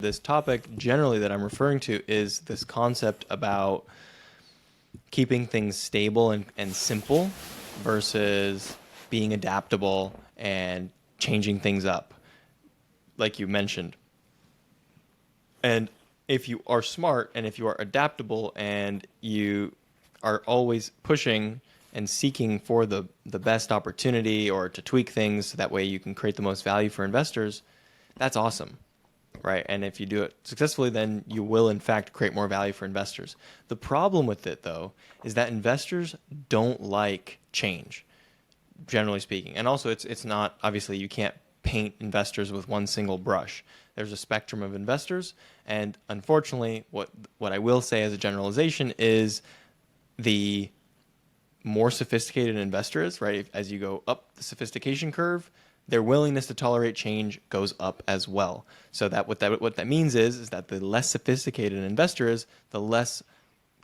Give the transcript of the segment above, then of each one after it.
This topic generally that I'm referring to is this concept about keeping things stable and simple versus being adaptable and changing things up, like you mentioned. And if you are smart and if you are adaptable and you are always pushing and seeking for the best opportunity or to tweak things so that way you can create the most value for investors, that's awesome. Right. And if you do it successfully, then you will, in fact, create more value for investors. The problem with it, though, is that investors don't like change, generally speaking. And also, it's not, obviously, you can't paint investors with one single brush. There's a spectrum of investors. And unfortunately, what I will say as a generalization is the more sophisticated an investor is, right, as you go up the sophistication curve, their willingness to tolerate change goes up as well. So what that means is that the less sophisticated an investor is, the less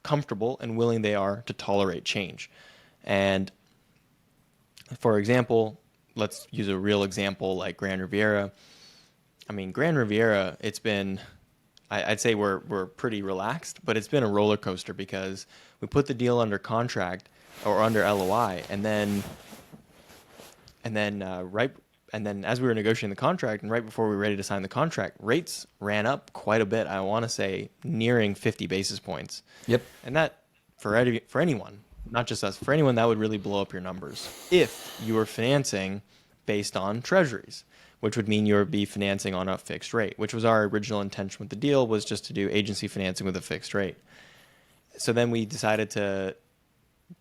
comfortable and willing they are to tolerate change. And for example, let's use a real example like Grand Riviera. I mean, Grand Riviera, it's been, I'd say we're pretty relaxed, but it's been a roller coaster because we put the deal under contract or under LOI, and then as we were negotiating the contract and right before we were ready to sign the contract, rates ran up quite a bit. I want to say nearing 50 basis points. Yep. And that for anyone, not just us, for anyone, that would really blow up your numbers if you were financing based on treasuries, which would mean you would be financing on a fixed rate, which was our original intention with the deal, was just to do agency financing with a fixed rate. So then we decided to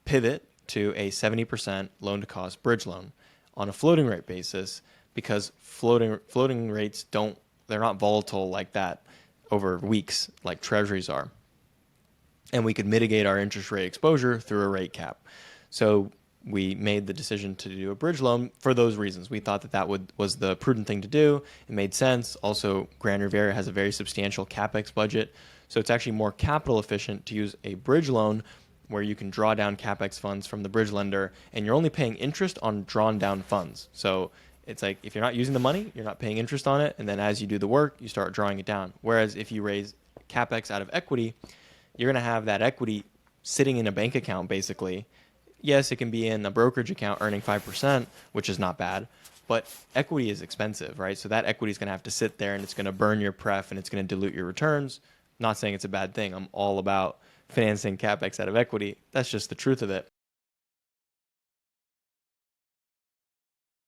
pivot to a 70% loan to cost bridge loan on a floating rate basis, because floating rates they're not volatile like that over weeks like treasuries are. And we could mitigate our interest rate exposure through a rate cap. So we made the decision to do a bridge loan for those reasons. We thought that was the prudent thing to do. It made sense. Also, Grand Riviera has a very substantial CapEx budget. So it's actually more capital efficient to use a bridge loan where you can draw down CapEx funds from the bridge lender, and you're only paying interest on drawn down funds. So it's like if you're not using the money, you're not paying interest on it, and then as you do the work, you start drawing it down. Whereas if you raise CapEx out of equity, you're going to have that equity sitting in a bank account, basically. Yes, it can be in a brokerage account earning 5%, which is not bad, but equity is expensive, right? So that equity is going to have to sit there, and it's going to burn your pref, and it's going to dilute your returns. Not saying it's a bad thing. I'm all about financing CapEx out of equity. That's just the truth of it.